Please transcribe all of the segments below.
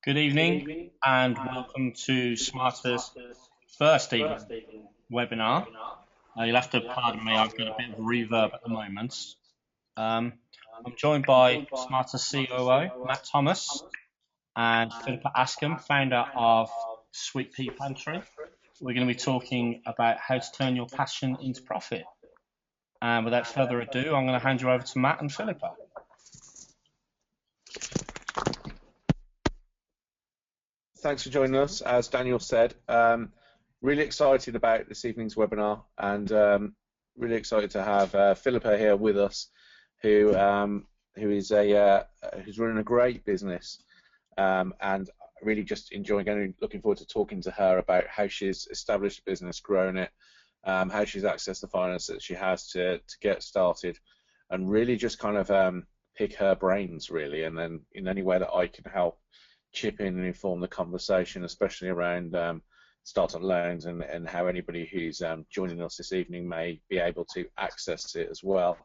Good evening and welcome to Smarta's first evening webinar. You'll have to pardon me, I've got a bit of reverb at the moment. I'm joined by Smarta COO, Matt Thomas, and Philippa Askham, founder of Sweetpea Pantry. We're going to be talking about how to turn your passion into profit. And without further ado, I'm going to hand you over to Matt and Philippa. Thanks for joining us. As Daniel said, really excited about this evening's webinar, and really excited to have Philippa here with us, who's running a great business, and really just looking forward to talking to her about how she's established a business, grown it, how she's accessed the finance that she has to get started, and really just kind of pick her brains really, and then in any way that I can help chip in and inform the conversation, especially around startup loans and how anybody who's joining us this evening may be able to access it as well.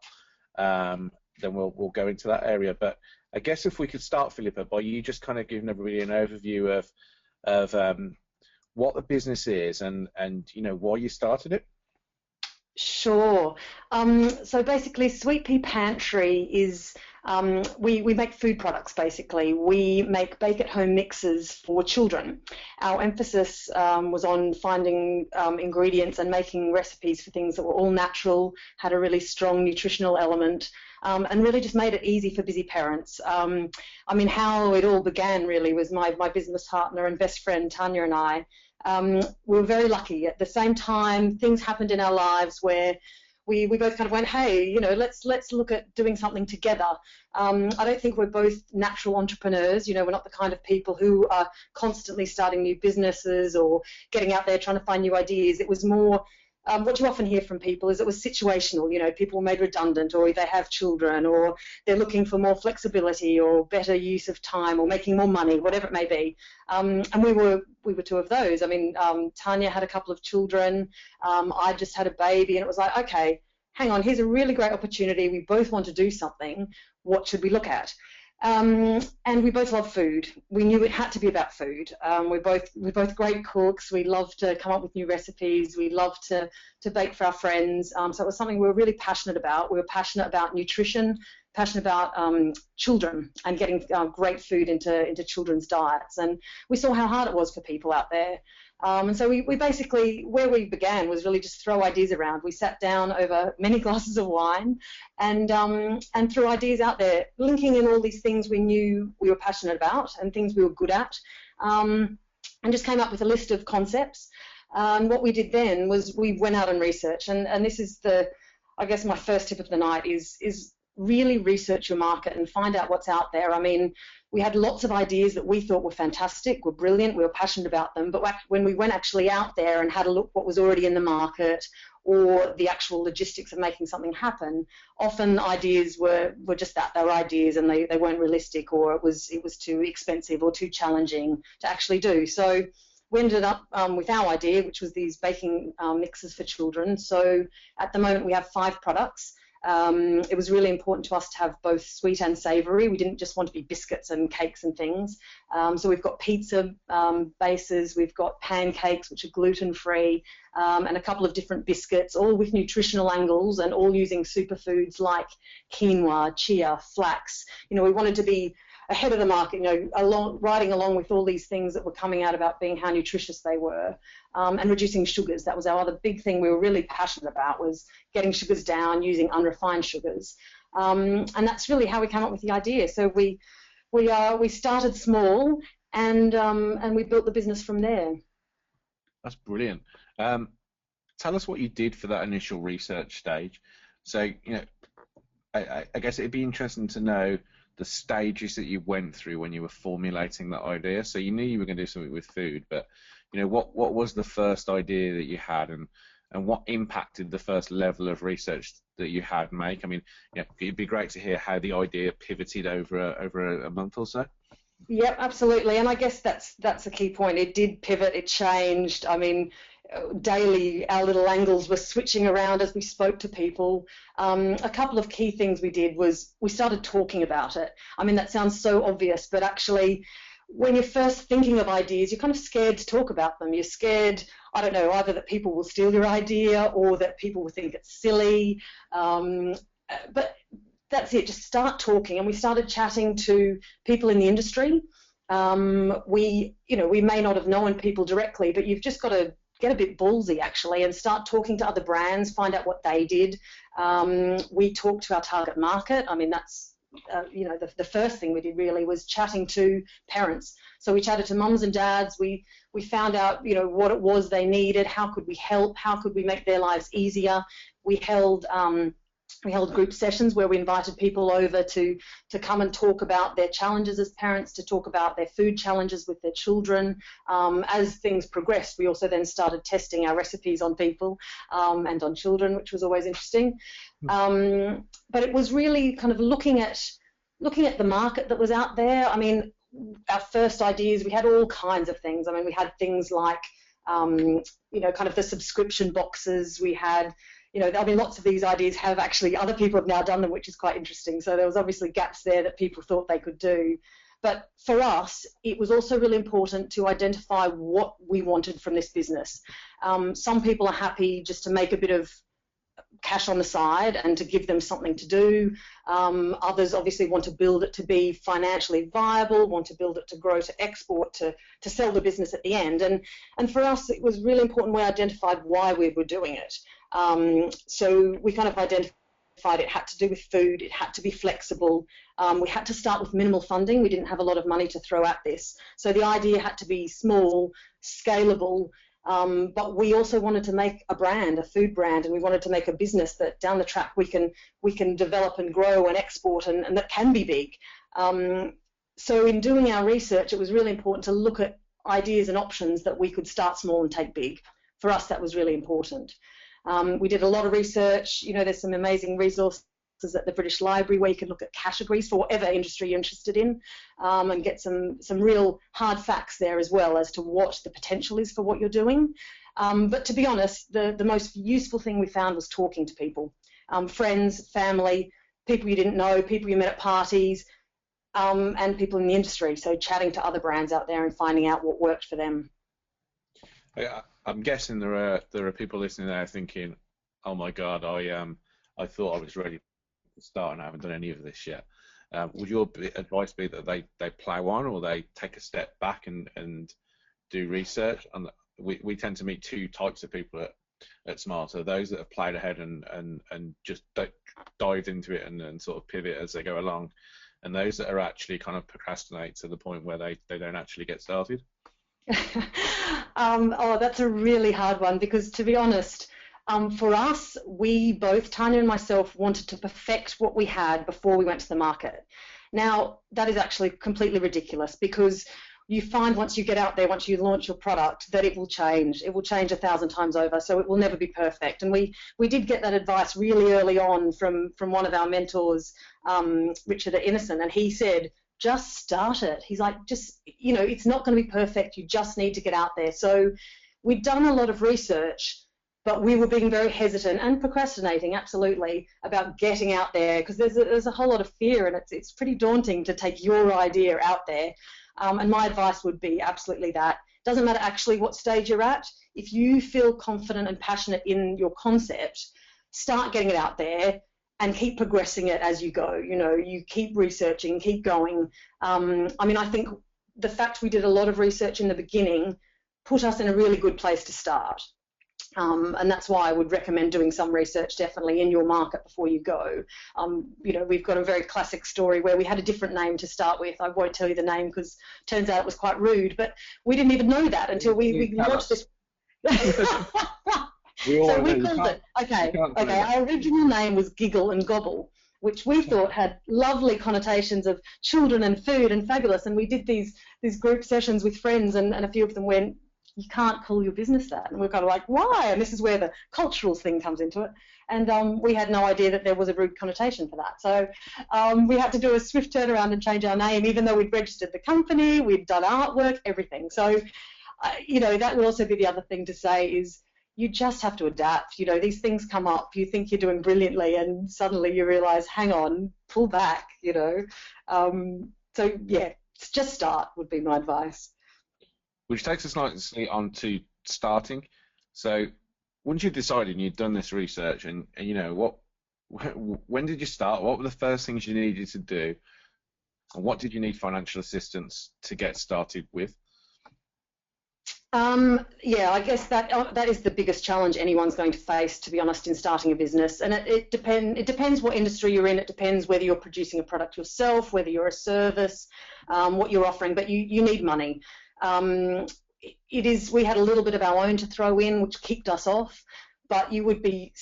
Then we'll go into that area. But I guess if we could start, Philippa, by you just kind of giving everybody an overview of what the business is and why you started it. Sure. So basically, Sweetpea Pantry is we make food products. Basically, we make bake-at-home mixes for children. Our emphasis was on finding ingredients and making recipes for things that were all natural, had a really strong nutritional element, and really just made it easy for busy parents. I mean, how it all began really was my business partner and best friend Tanya and I. We were very lucky. At the same time, things happened in our lives where we both kind of went, hey, let's look at doing something together. I don't think we're both natural entrepreneurs. We're not the kind of people who are constantly starting new businesses or getting out there trying to find new ideas. It was more what you often hear from people is it was situational. People were made redundant, or they have children, or they're looking for more flexibility or better use of time or making more money, whatever it may be. And we were two of those. I mean, Tanya had a couple of children. I just had a baby, and it was like, okay, hang on, here's a really great opportunity. We both want to do something. What should we look at? And we both love food. We knew it had to be about food. We're both great cooks. We love to come up with new recipes. We love to bake for our friends. So it was something we were really passionate about. We were passionate about nutrition, passionate about children and getting great food into children's diets. And we saw how hard it was for people out there. And so we basically, where we began was really just throw ideas around. We sat down over many glasses of wine and threw ideas out there, linking in all these things we knew we were passionate about and things we were good at, and just came up with a list of concepts. And what we did then was we went out and researched, and this is I guess my first tip of the night is really research your market and find out what's out there. I mean, we had lots of ideas that we thought were fantastic, were brilliant, we were passionate about them, but when we went actually out there and had a look what was already in the market or the actual logistics of making something happen, often ideas were just that, they were ideas and they weren't realistic, or it was too expensive or too challenging to actually do. So we ended up with our idea, which was these baking mixes for children. So at the moment we have 5 products. It was really important to us to have both sweet and savoury. We didn't just want to be biscuits and cakes and things. So we've got pizza bases, we've got pancakes which are gluten-free, and a couple of different biscuits, all with nutritional angles and all using superfoods like quinoa, chia, flax. We wanted to be ahead of the market, riding along with all these things that were coming out about being how nutritious they were, and reducing sugars. That was our other big thing we were really passionate about, was getting sugars down, using unrefined sugars. And that's really how we came up with the idea. So we started small, and we built the business from there. That's brilliant. Tell us what you did for that initial research stage. So, I guess it'd be interesting to know the stages that you went through when you were formulating that idea. So you knew you were going to do something with food, but what was the first idea that you had, and what impacted the first level of research that you had make? I mean, it'd be great to hear how the idea pivoted over a month or so. Yep, absolutely. And I guess that's a key point. It did pivot, it changed. I mean, daily our little angles were switching around as we spoke to people. A couple of key things we did was we started talking about it. I mean, that sounds so obvious, but actually when you're first thinking of ideas, you're kind of scared to talk about them. You're scared, I don't know, either that people will steal your idea or that people will think it's silly. But that's it, just start talking. And we started chatting to people in the industry. We may not have known people directly, but you've just got to get a bit ballsy actually and start talking to other brands, find out what they did. We talked to our target market. I mean, that's the first thing we did really was chatting to parents. So we chatted to mums and dads. We found out what it was they needed. How could we help? How could we make their lives easier? We held group sessions where we invited people over to come and talk about their challenges as parents, to talk about their food challenges with their children. As things progressed, we also then started testing our recipes on people and on children, which was always interesting. But it was really kind of looking at the market that was out there. I mean, our first ideas, we had all kinds of things. I mean, we had things like, kind of the subscription boxes. We had lots of these ideas have actually, other people have now done them, which is quite interesting. So there was obviously gaps there that people thought they could do. But for us, it was also really important to identify what we wanted from this business. Some people are happy just to make a bit of cash on the side and to give them something to do. Others obviously want to build it to be financially viable, want to build it to grow, to export, to sell the business at the end. And for us, it was really important we identified why we were doing it. So we kind of identified it had to do with food, it had to be flexible, we had to start with minimal funding. We didn't have a lot of money to throw at this. So the idea had to be small, scalable, but we also wanted to make a brand, a food brand, and we wanted to make a business that down the track we can develop and grow and export and that can be big. So in doing our research, it was really important to look at ideas and options that we could start small and take big. For us, that was really important. We did a lot of research. There's some amazing resources at the British Library where you can look at categories for whatever industry you're interested in, and get some real hard facts there as well as to what the potential is for what you're doing. But to be honest, the most useful thing we found was talking to people, friends, family, people you didn't know, people you met at parties, and people in the industry. So chatting to other brands out there and finding out what worked for them. I'm guessing there are people listening there thinking, "Oh my God, I thought I was ready to start and I haven't done any of this yet." Would your advice be that they plow on, or they take a step back and do research? And we tend to meet two types of people at Smarta: those that have plowed ahead and just dived into it and sort of pivot as they go along, and those that are actually kind of procrastinate to the point where they don't actually get started. That's a really hard one, because to be honest, for us, we both, Tanya and myself, wanted to perfect what we had before we went to the market. Now, that is actually completely ridiculous, because you find once you get out there, once you launch your product, that it will change. It will change 1,000 times over, so it will never be perfect. And we did get that advice really early on from one of our mentors, Richard at Innocent, and he said, just start it. He's like, it's not going to be perfect. You just need to get out there. So we'd done a lot of research, but we were being very hesitant and procrastinating, absolutely, about getting out there, because there's a whole lot of fear, and it's pretty daunting to take your idea out there. And my advice would be absolutely that. Doesn't matter actually what stage you're at. If you feel confident and passionate in your concept, start getting it out there and keep progressing it as you go. You keep researching, keep going. I think the fact we did a lot of research in the beginning put us in a really good place to start. And that's why I would recommend doing some research definitely in your market before you go. We've got a very classic story where we had a different name to start with. I won't tell you the name because it turns out it was quite rude, but we didn't even know that until we launched this. So we called it, our original name was Giggle and Gobble, which we thought had lovely connotations of children and food and fabulous. And we did these group sessions with friends, and a few of them went, "You can't call your business that." And we're kind of like, why? And this is where the cultural thing comes into it. And we had no idea that there was a rude connotation for that. So we had to do a swift turnaround and change our name, even though we'd registered the company, we'd done artwork, everything. So, that would also be the other thing to say is, you just have to adapt. These things come up, you think you're doing brilliantly, and suddenly you realize, hang on, pull back, So yeah, just start would be my advice. Which takes us nicely on to starting. So once you decided and you'd done this research and you know when did you start? What were the first things you needed to do? And what did you need financial assistance to get started with? Yeah, I guess that is the biggest challenge anyone's going to face, to be honest, in starting a business. And it depends what industry you're in. It depends whether you're producing a product yourself, whether you're a service, what you're offering. But you need money. We had a little bit of our own to throw in, which kicked us off. But you would be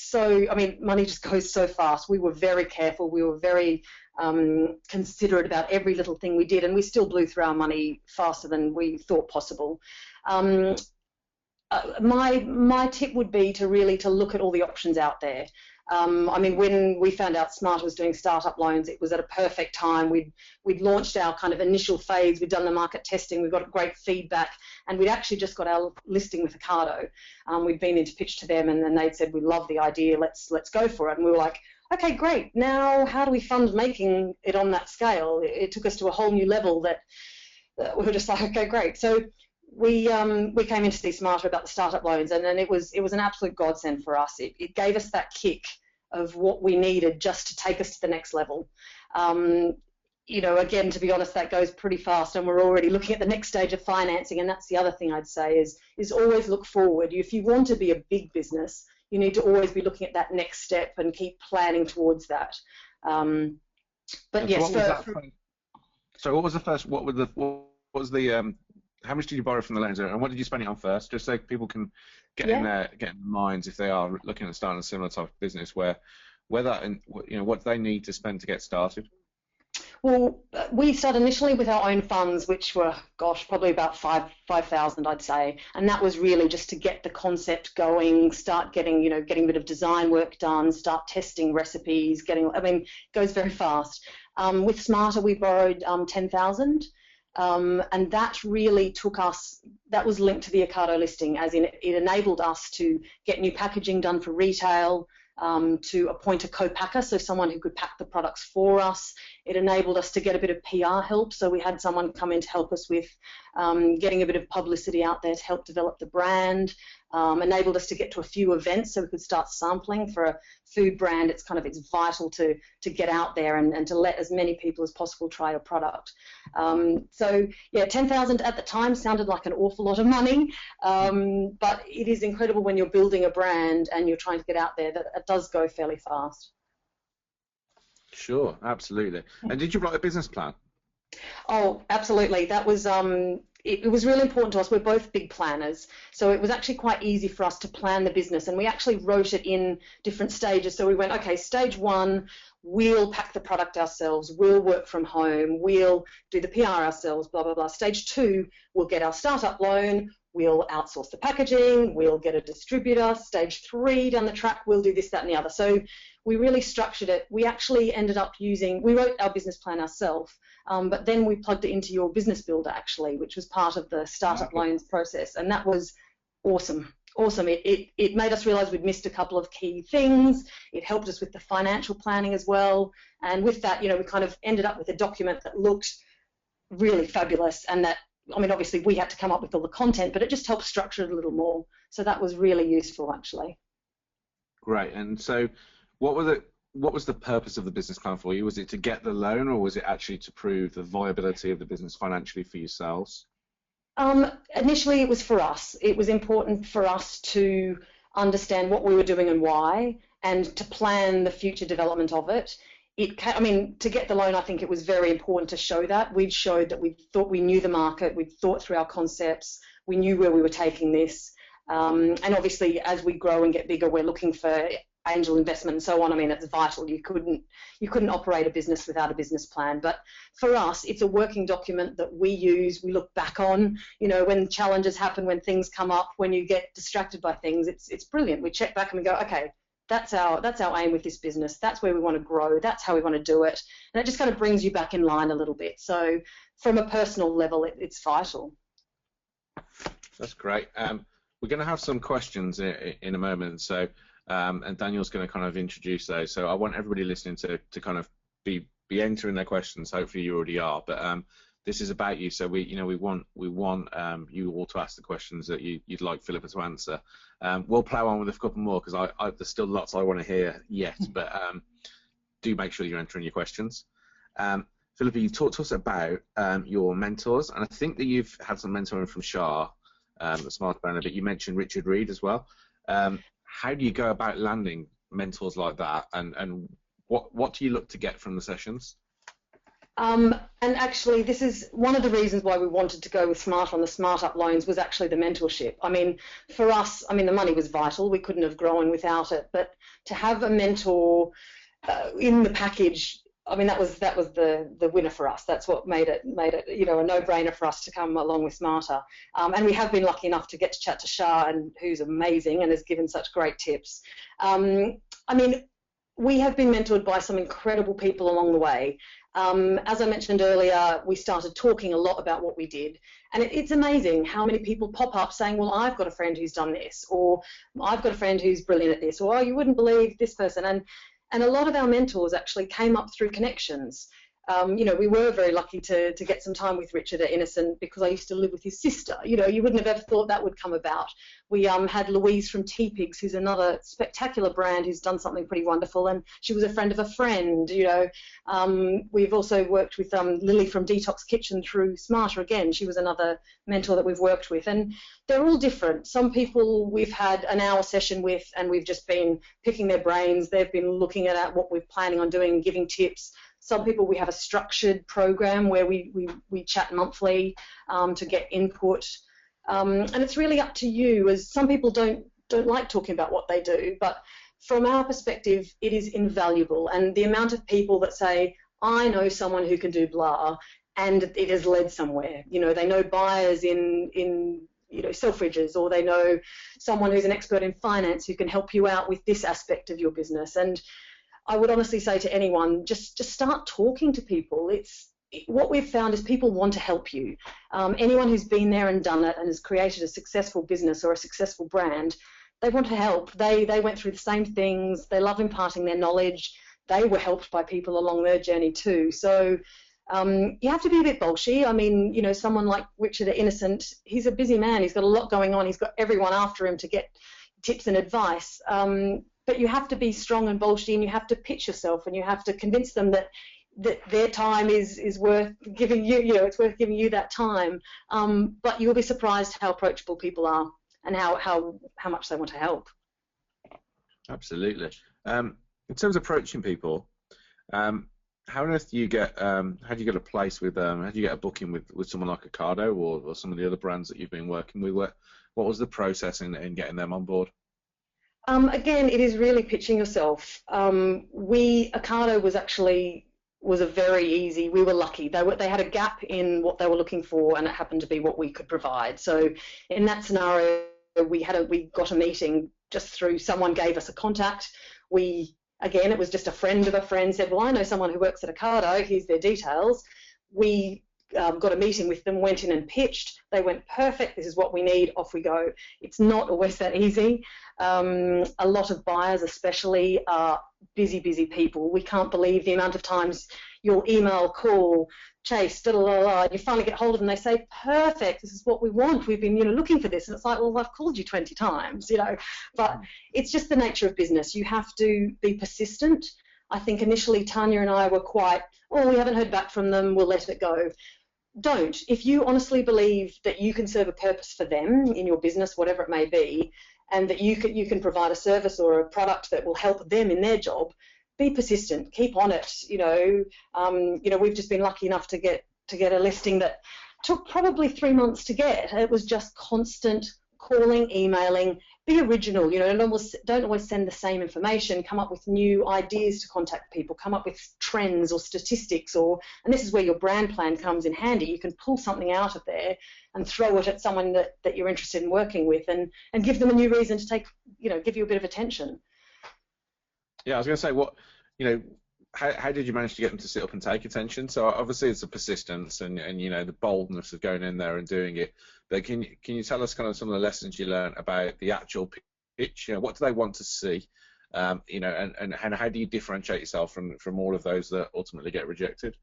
money just goes so fast. We were very careful. We were very considerate about every little thing we did, and we still blew through our money faster than we thought possible. My tip would be to look at all the options out there. When we found out Smarta was doing startup loans, it was at a perfect time. We'd launched our kind of initial phase. We'd done the market testing. We got great feedback, and we'd actually just got our listing with Ocado. We'd been in to pitch to them, and then they'd said, "We love the idea. Let's go for it." And we were like, "Okay, great. Now, how do we fund making it on that scale?" It took us to a whole new level that we were just like, "Okay, great." So we came in to see Smarta about the startup loans, and then it was an absolute godsend for us. It gave us that kick of what we needed just to take us to the next level. Again, to be honest, that goes pretty fast, and we're already looking at the next stage of financing. And that's the other thing I'd say is always look forward. If you want to be a big business, you need to always be looking at that next step and keep planning towards that. But yes, so what was the first? What was the how much did you borrow from the lender, and what did you spend it on first, just so people can get in their minds if they are looking at starting a similar type of business, where that, and what do they need to spend to get started? Well, we started initially with our own funds, which were, probably about 5,000, I'd say, and that was really just to get the concept going, start getting a bit of design work done, start testing recipes, it goes very fast. With Smarta, we borrowed 10,000. And that really took us, that was linked to the Ocado listing, as in it enabled us to get new packaging done for retail, to appoint a co-packer, so someone who could pack the products for us. It enabled us to get a bit of PR help, so we had someone come in to help us with getting a bit of publicity out there to help develop the brand. Enabled us to get to a few events so we could start sampling. For a food brand, it's vital to get out there and to let as many people as possible try your product. 10,000 at the time sounded like an awful lot of money, but it is incredible when you're building a brand and you're trying to get out there that it does go fairly fast. Sure, absolutely. And did you write a business plan? Oh, absolutely. That was it was really important to us. We're both big planners, so it was actually quite easy for us to plan the business, and we actually wrote it in different stages. So we went, okay, stage 1, we'll pack the product ourselves, we'll work from home, we'll do the PR ourselves, blah, blah, blah. Stage 2, we'll get our startup loan, we'll outsource the packaging, we'll get a distributor. Stage 3, down the track, we'll do this, that, and the other. So we really structured it. We actually ended up we wrote our business plan ourselves, but then we plugged it into your business builder, actually, which was part of the startup loans process, and that was awesome. It made us realize we'd missed a couple of key things. It helped us with the financial planning as well, and with that, we kind of ended up with a document that looked really fabulous, and that, obviously we had to come up with all the content, but it just helped structure it a little more. So that was really useful, actually. Great. And so what was the purpose of the business plan for you? Was it to get the loan, or was it actually to prove the viability of the business financially for yourselves? Initially, it was for us. It was important for us to understand what we were doing and why, and to plan the future development of it. To get the loan, I think it was very important to show that. We'd showed that we thought we knew the market, we'd thought through our concepts, we knew where we were taking this. And obviously, as we grow and get bigger, we're looking for angel investment and so on. It's vital. You couldn't operate a business without a business plan. But for us, it's a working document that we use, we look back on, when challenges happen, when things come up, when you get distracted by things. It's brilliant. We check back and we go, okay, that's our aim with this business. That's where we want to grow. That's how we want to do it. And it just kind of brings you back in line a little bit. So from a personal level, it's vital. That's great. We're going to have some questions in a moment. So and Daniel's going to kind of introduce those. So I want everybody listening to kind of be entering their questions. Hopefully you already are. But this is about you. So we want you all to ask the questions that you'd like Philippa to answer. We'll plow on with a couple more because there's still lots I want to hear yet, but do make sure you're entering your questions. Philippa, you talked to us about your mentors, and I think that you've had some mentoring from Shah, the Smarta brand, but you mentioned Richard Reed as well. How do you go about landing mentors like that, and what do you look to get from the sessions? And actually, this is one of the reasons why we wanted to go with Smarta on the Smart Up loans was actually the mentorship. I mean, for us, I mean, the money was vital. We couldn't have grown without it. But to have a mentor in the package, I mean, that was the winner for us. That's what made it a no-brainer for us to come along with Smarta. And we have been lucky enough to get to chat to Shah, and who's amazing and has given such great tips. I mean, we have been mentored by some incredible people along the way. As I mentioned earlier, we started talking a lot about what we did, and it's amazing how many people pop up saying, well, I've got a friend who's done this, or I've got a friend who's brilliant at this, or oh, you wouldn't believe this person. And a lot of our mentors actually came up through connections. We were very lucky to get some time with Richard at Innocent because I used to live with his sister. You wouldn't have ever thought that would come about. We had Louise from T-Pigs, who's another spectacular brand who's done something pretty wonderful, and she was a friend of a friend. We've also worked with Lily from Detox Kitchen through Smarta again. She was another mentor that we've worked with, and they're all different. Some people we've had an hour session with, and we've just been picking their brains. They've been looking at what we're planning on doing, giving tips. Some people we have a structured program where we chat monthly to get input, and it's really up to you. As some people don't like talking about what they do, but from our perspective, it is invaluable. And the amount of people that say, "I know someone who can do blah," and it has led somewhere. They know buyers in Selfridges, or they know someone who's an expert in finance who can help you out with this aspect of your business. And I would honestly say to anyone, just start talking to people. What we've found is people want to help you. Anyone who's been there and done it and has created a successful business or a successful brand, they want to help. They went through the same things. They love imparting their knowledge. They were helped by people along their journey too. So you have to be a bit bolshy. I mean, someone like Richard at Innocent, he's a busy man. He's got a lot going on. He's got everyone after him to get tips and advice. But you have to be strong and bolshy, and you have to pitch yourself, and you have to convince them that their time is worth giving you. It's worth giving you that time. But you'll be surprised how approachable people are and how much they want to help. Absolutely. In terms of approaching people, how on earth do you get? How do you get a place with? How do you get a booking with someone like Ocado or some of the other brands that you've been working with? What was the process in getting them on board? Again, it is really pitching yourself. Ocado was a very easy. We were lucky. They had a gap in what they were looking for, and it happened to be what we could provide. So in that scenario, we got a meeting just through someone gave us a contact. It was just a friend of a friend said, well, I know someone who works at Ocado. Here's their details. We got a meeting with them, went in and pitched. They went, perfect, this is what we need, off we go. It's not always that easy. A lot of buyers especially are busy people. We can't believe the amount of times you'll email, call, chase, you finally get hold of them, they say, perfect, this is what we want, we've been looking for this. And it's like, well, I've called you 20 times, but it's just the nature of business. You have to be persistent. I think initially Tanya and I were quite, we haven't heard back from them, we'll let it go. Don't. If you honestly believe that you can serve a purpose for them in your business, whatever it may be, and that you can provide a service or a product that will help them in their job, be persistent. Keep on it. We've just been lucky enough to get a listing that took probably 3 months to get. It was just constant calling, emailing. Be original. Don't always send the same information. Come up with new ideas to contact people. Come up with trends or statistics, and this is where your brand plan comes in handy. You can pull something out of there and throw it at someone that you're interested in working with, and give them a new reason to give you a bit of attention. Yeah, I was going to say, how did you manage to get them to sit up and take attention? So obviously it's the persistence and the boldness of going in there and doing it. But can you tell us kind of some of the lessons you learned about the actual pitch? What do they want to see? And how do you differentiate yourself from all of those that ultimately get rejected?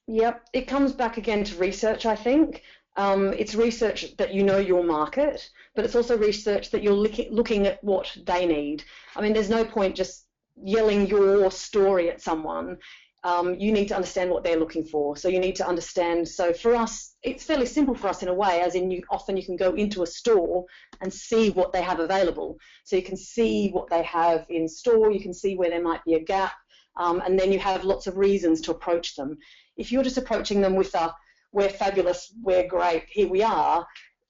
Yep, it comes back again to research, I think. It's research that you know your market, but it's also research that you're looking at what they need. I mean, there's no point just yelling your story at someone. You need to understand what they're looking for. So you need to understand. So for us, it's fairly simple for us in a way, as in often you can go into a store and see what they have available. So you can see what they have in store, you can see where there might be a gap, and then you have lots of reasons to approach them. If you're just approaching them with a, we're fabulous, we're great, here we are,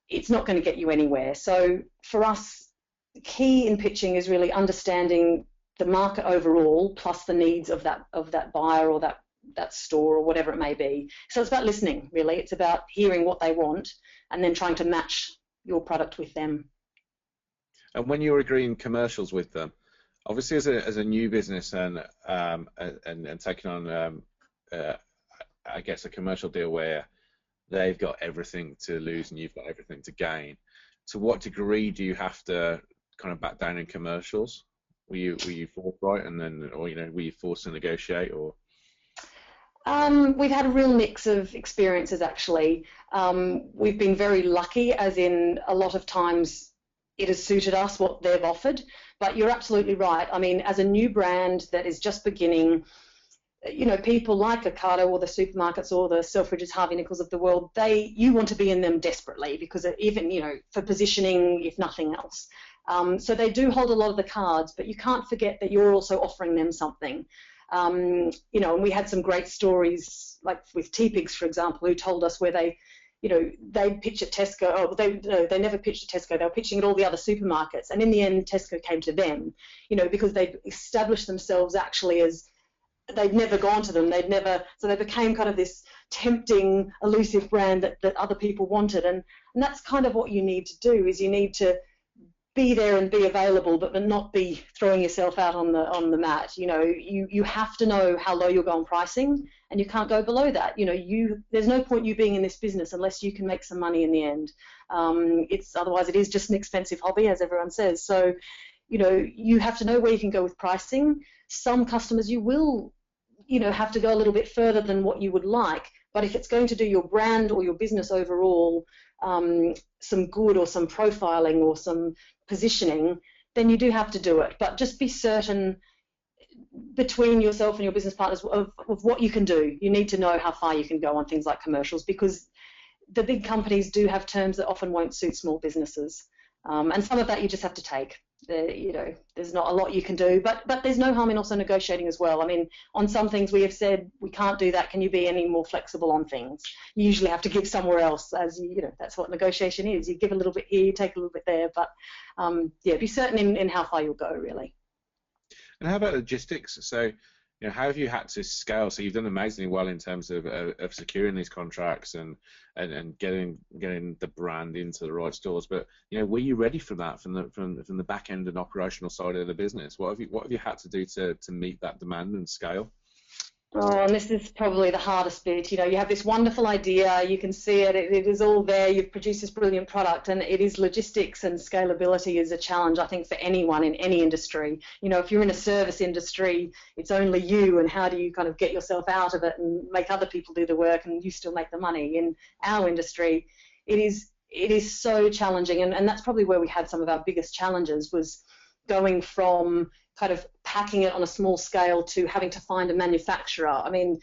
it's not going to get you anywhere. So for us, the key in pitching is really understanding the market overall plus the needs of that buyer or that store or whatever it may be. So it's about listening, really. It's about hearing what they want and then trying to match your product with them. And when you're agreeing commercials with them, obviously as a new business and taking on I guess a commercial deal where they've got everything to lose and you've got everything to gain, to what degree do you have to kind of back down in commercials? Were you forthright and then, or were you forced to negotiate, or? We've had a real mix of experiences actually. We've been very lucky, as in a lot of times it has suited us what they've offered. But you're absolutely right. I mean, as a new brand that is just beginning, people like Ocado or the supermarkets or the Selfridges, Harvey Nichols of the world, you want to be in them desperately because even, for positioning, if nothing else. So they do hold a lot of the cards, but you can't forget that you're also offering them something. And we had some great stories, like with T-Pigs, for example, who told us where they'd pitch at Tesco. Oh, they never pitched at Tesco. They were pitching at all the other supermarkets. And in the end, Tesco came to them, because they'd established themselves actually as, they'd never gone to them. So they became kind of this tempting, elusive brand that other people wanted. And that's kind of what you need to do, is you need to be there and be available, but not be throwing yourself out on the mat. You have to know how low you'll go on pricing, and you can't go below that. There's no point you being in this business unless you can make some money in the end. Otherwise it is just an expensive hobby, as everyone says. So, you have to know where you can go with pricing. Some customers you will, have to go a little bit further than what you would like. But if it's going to do your brand or your business overall some good, or some profiling or some positioning, then you do have to do it. But just be certain between yourself and your business partners of what you can do. You need to know how far you can go on things like commercials, because the big companies do have terms that often won't suit small businesses. And some of that you just have to take. There's not a lot you can do, but there's no harm in also negotiating as well. I mean, on some things we have said, we can't do that. Can you be any more flexible on things? You usually have to give somewhere else, as that's what negotiation is. You give a little bit here, you take a little bit there, but be certain in how far you'll go, really. And how about logistics? So, how have you had to scale? So you've done amazingly well in terms of securing these contracts and getting the brand into the right stores. But were you ready for that from the back end and operational side of the business? What have you had to do to meet that demand and scale? Oh, and this is probably the hardest bit. You have this wonderful idea, you can see it is all there, you've produced this brilliant product, and it is logistics and scalability is a challenge, I think, for anyone in any industry. If you're in a service industry, it's only you, and how do you kind of get yourself out of it and make other people do the work and you still make the money? In our industry, it is so challenging, and that's probably where we had some of our biggest challenges, was going from kind of packing it on a small scale to having to find a manufacturer. I mean,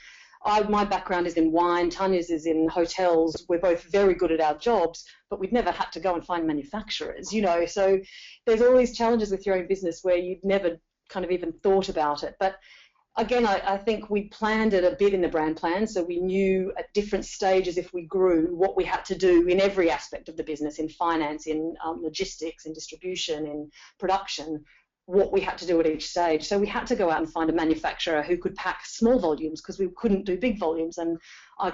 my background is in wine, Tanya's is in hotels. We're both very good at our jobs, but we've never had to go and find manufacturers, So there's all these challenges with your own business where you've never kind of even thought about it. But again, I think we planned it a bit in the brand plan, so we knew at different stages, if we grew, what we had to do in every aspect of the business, in finance, in logistics, in distribution, in production, what we had to do at each stage. So we had to go out and find a manufacturer who could pack small volumes, because we couldn't do big volumes. And I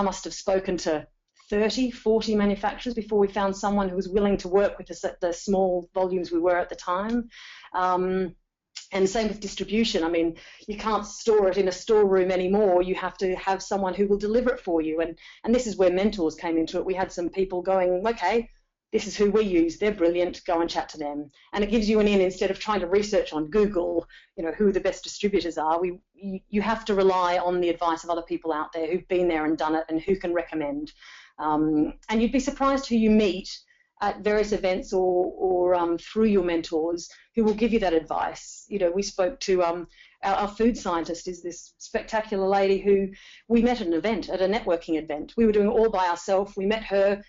must have spoken to 30, 40 manufacturers before we found someone who was willing to work with us at the small volumes we were at the time. And same with distribution. I mean, you can't store it in a storeroom anymore. You have to have someone who will deliver it for you. And this is where mentors came into it. We had some people going, okay, this is who we use, they're brilliant, go and chat to them. And it gives you an in instead of trying to research on Google, who the best distributors are. You have to rely on the advice of other people out there who've been there and done it and who can recommend. And you'd be surprised who you meet at various events or through your mentors who will give you that advice. We spoke to our food scientist is this spectacular lady who we met at an event, at a networking event. We were doing it all by ourselves. We met her.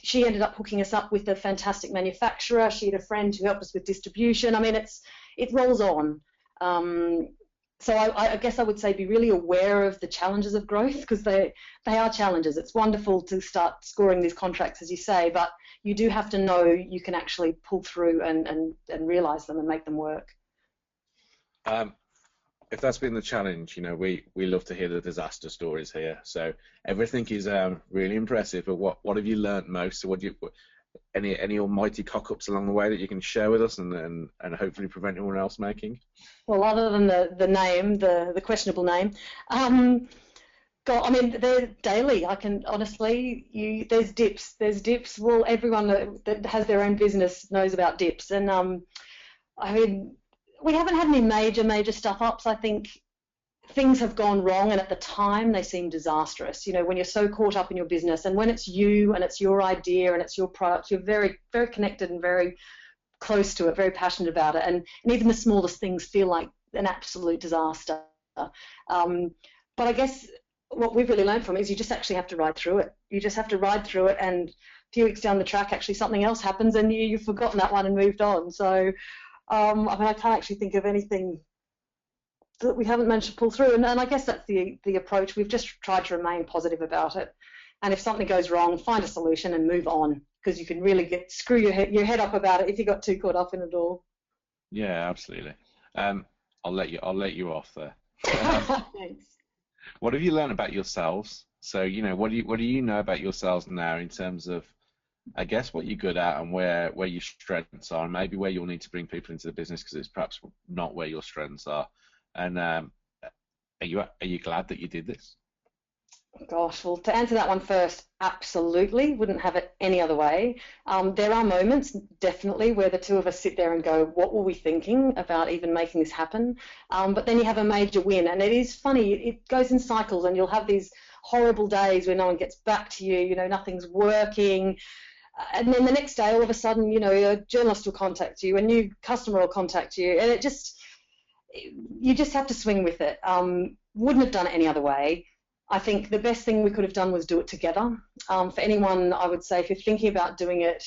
She ended up hooking us up with a fantastic manufacturer. She had a friend who helped us with distribution. I mean, it rolls on. So I guess I would say be really aware of the challenges of growth, because they are challenges. It's wonderful to start scoring these contracts, as you say, but you do have to know you can actually pull through and realise them and make them work. If that's been the challenge, we love to hear the disaster stories here. So everything is really impressive. But what have you learnt most? So any almighty cock-ups along the way that you can share with us and hopefully prevent anyone else making? Well, other than the name, the questionable name, God, I mean, they're daily. I can honestly, there's dips. There's dips. Well, everyone that has their own business knows about dips, and I mean, we haven't had any major stuff-ups. I think things have gone wrong, and at the time they seem disastrous. When you're so caught up in your business, and when it's you and it's your idea and it's your product, you're very, very connected and very close to it, very passionate about it, and even the smallest things feel like an absolute disaster. But I guess what we've really learned from it is you just actually have to ride through it. You just have to ride through it, and a few weeks down the track, actually something else happens, and you've forgotten that one and moved on. So I mean, I can't actually think of anything that we haven't managed to pull through, and I guess that's the approach. We've just tried to remain positive about it, and if something goes wrong, find a solution and move on, because you can really screw your head up about it if you got too caught up in it all. Yeah, absolutely. I'll let you off there. Thanks. What have you learned about yourselves? So what do you know about yourselves now in terms of, I guess, what you're good at and where your strengths are, and maybe where you'll need to bring people into the business because it's perhaps not where your strengths are. And are you glad that you did this? Gosh, well, to answer that one first, absolutely. Wouldn't have it any other way. There are moments, definitely, where the two of us sit there and go, what were we thinking about even making this happen? But then you have a major win, and it is funny. It goes in cycles, and you'll have these horrible days where no one gets back to you, nothing's working. And then the next day, all of a sudden, a journalist will contact you, a new customer will contact you, and you just have to swing with it. Wouldn't have done it any other way. I think the best thing we could have done was do it together. For anyone, I would say, if you're thinking about doing it,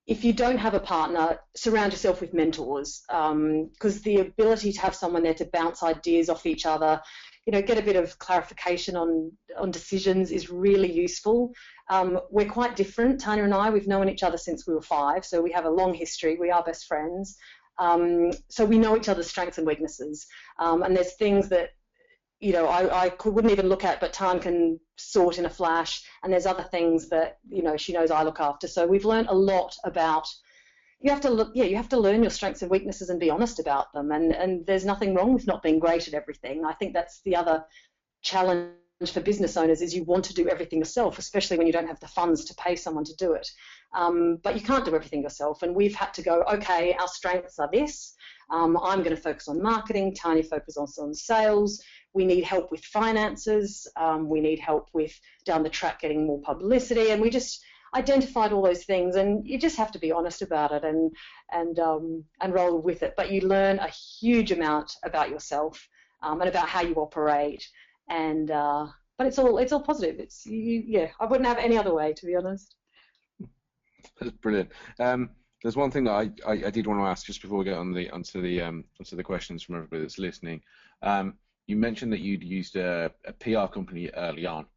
if you don't have a partner, surround yourself with mentors, because the ability to have someone there to bounce ideas off each other, get a bit of clarification on decisions is really useful. We're quite different, Tanya and I. We've known each other since we were 5, so we have a long history. We are best friends. So we know each other's strengths and weaknesses. And there's things that, I wouldn't even look at, but Tan can sort in a flash. And there's other things that, she knows I look after. So we've learned a lot about, you have to learn your strengths and weaknesses and be honest about them. And there's nothing wrong with not being great at everything. I think that's the other challenge for business owners, is you want to do everything yourself, especially when you don't have the funds to pay someone to do it. But you can't do everything yourself. And we've had to go, okay, our strengths are this. I'm going to focus on marketing. Tanya focuses on sales. We need help with finances. We need help with down the track getting more publicity. And we just identified all those things. And you just have to be honest about it and roll with it. But you learn a huge amount about yourself and about how you operate. And but it's all positive. I wouldn't have it any other way, to be honest. That's brilliant. There's one thing that I did want to ask just before we get onto the questions from everybody that's listening. You mentioned that you'd used a PR company early on.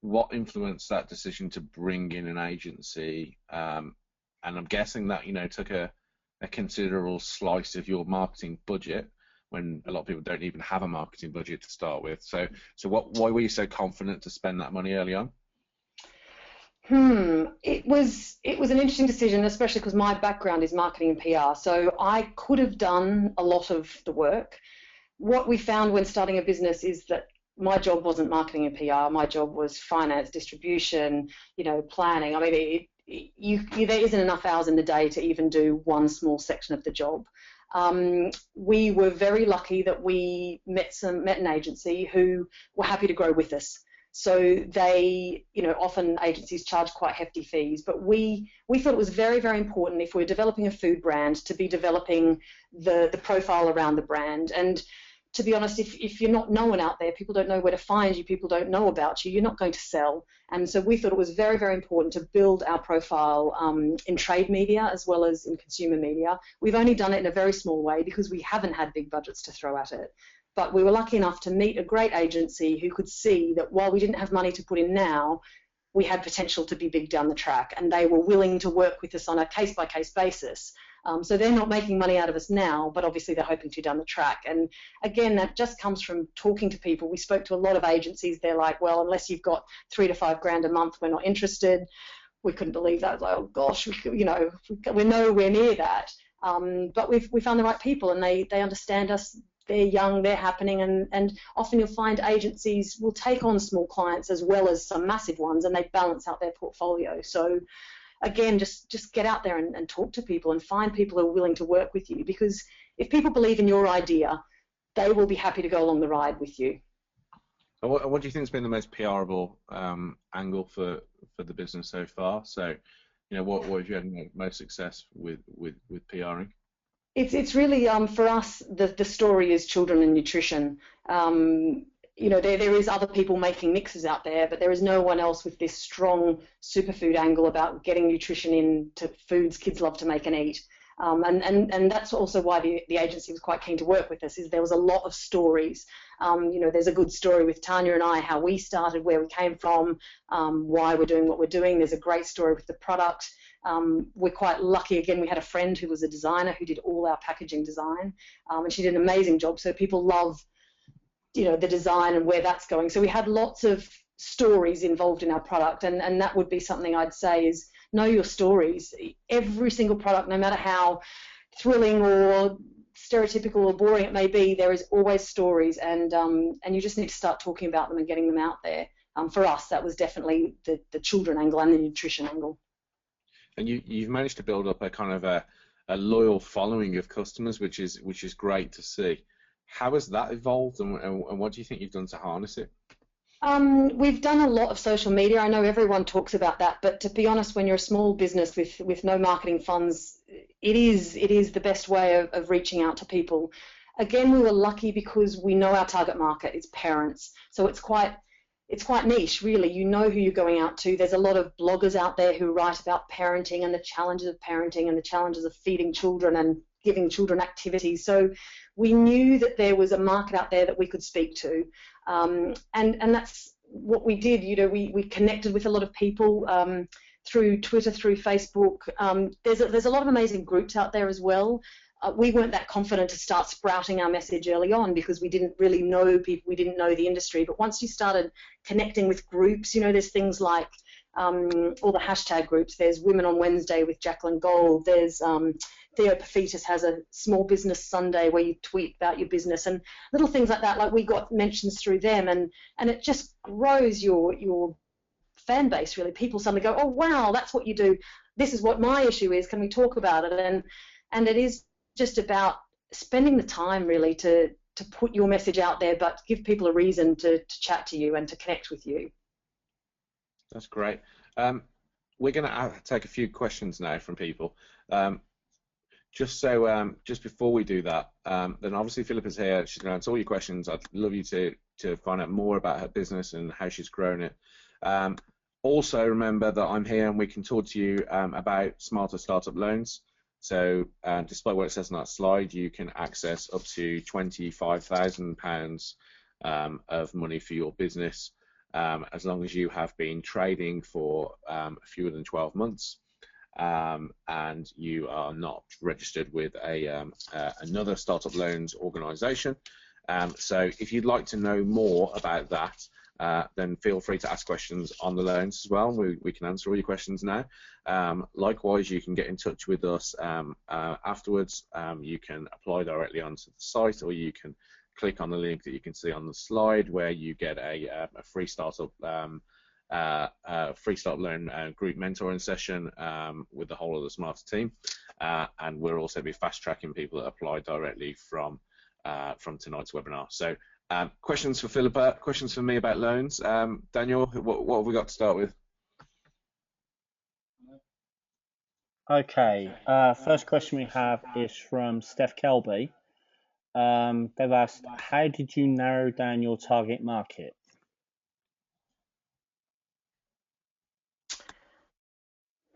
What influenced that decision to bring in an agency? And I'm guessing that took a considerable slice of your marketing budget, when a lot of people don't even have a marketing budget to start with. So why were you so confident to spend that money early on? It was an interesting decision, especially because my background is marketing and PR. So I could have done a lot of the work. What we found when starting a business is that my job wasn't marketing and PR. My job was finance, distribution, planning. I mean, there isn't enough hours in the day to even do one small section of the job. We were very lucky that we met an agency who were happy to grow with us. So they, often agencies charge quite hefty fees, but we thought it was very, very important if we're developing a food brand to be developing the profile around the brand. And to be honest, if you're not known out there, people don't know where to find you, people don't know about you, you're not going to sell. And so we thought it was very, very important to build our profile in trade media as well as in consumer media. We've only done it in a very small way because we haven't had big budgets to throw at it. But we were lucky enough to meet a great agency who could see that while we didn't have money to put in now, we had potential to be big down the track, and they were willing to work with us on a case-by-case basis. So they're not making money out of us now, but obviously they're hoping to down the track. And again, that just comes from talking to people. We spoke to a lot of agencies. They're like, well, unless you've got $3 to $5 grand a month, we're not interested. We couldn't believe that. Like, oh gosh, we're nowhere near that. But we found the right people, and they understand us. They're young, they're happening, and often you'll find agencies will take on small clients as well as some massive ones, and they balance out their portfolio. So again, just get out there and talk to people and find people who are willing to work with you, because if people believe in your idea, they will be happy to go along the ride with you. What do you think has been the most PRable angle for the business so far? So, what have you had most success with PRing? It's really, for us, the story is children and nutrition. There is other people making mixes out there, but there is no one else with this strong superfood angle about getting nutrition into foods kids love to make and eat. And that's also why the agency was quite keen to work with us, is there was a lot of stories. There's a good story with Tanya and I, how we started, where we came from, why we're doing what we're doing. There's a great story with the product. We're quite lucky, again, we had a friend who was a designer who did all our packaging design, and she did an amazing job, so people love the design and where that's going. So we had lots of stories involved in our product, and that would be something I'd say is know your stories. Every single product, no matter how thrilling or stereotypical or boring it may be, there is always stories, and you just need to start talking about them and getting them out there. For us, that was definitely the children angle and the nutrition angle. And you've managed to build up a kind of a loyal following of customers, which is great to see. How has that evolved, and what do you think you've done to harness it? We've done a lot of social media. I know everyone talks about that, but to be honest, when you're a small business with no marketing funds, it is the best way of reaching out to people. Again, we were lucky because we know our target market is parents, so it's quite niche, really. You know who you're going out to. There's a lot of bloggers out there who write about parenting and the challenges of parenting and the challenges of feeding children and giving children activities. So we knew that there was a market out there that we could speak to, and that's what we did. We connected with a lot of people through Twitter, through Facebook. There's a lot of amazing groups out there as well. We weren't that confident to start sprouting our message early on because we didn't really know people, we didn't know the industry. But once you started connecting with groups, there's things like all the hashtag groups. There's Women on Wednesday with Jacqueline Gold. There's Theo Pafitas has a Small Business Sunday where you tweet about your business and little things like that. Like we got mentions through them, and it just grows your fan base, really. People suddenly go, oh wow, that's what you do. This is what my issue is. Can we talk about it? And it is just about spending the time really to put your message out there, but give people a reason to chat to you and to connect with you. That's great. We're going to take a few questions now from people. Just before we do that, then obviously Philippa's here. She's going to answer all your questions. I'd love you to find out more about her business and how she's grown it. Also, remember that I'm here and we can talk to you about Smarta startup loans. So despite what it says on that slide, you can access up to £25,000 of money for your business as long as you have been trading for fewer than 12 months and you are not registered with another startup loans organisation. So if you'd like to know more about that, then feel free to ask questions on the loans as well. We can answer all your questions now. Likewise, you can get in touch with us afterwards. You can apply directly onto the site, or you can click on the link that you can see on the slide where you get a free startup free start loan group mentoring session with the whole of the Smarta team, and we'll also be fast tracking people that apply directly from tonight's webinar. So questions for Philippa, questions for me about loans. Daniel, what have we got to start with? Okay, first question we have is from Steph Kelby. They've asked, how did you narrow down your target market?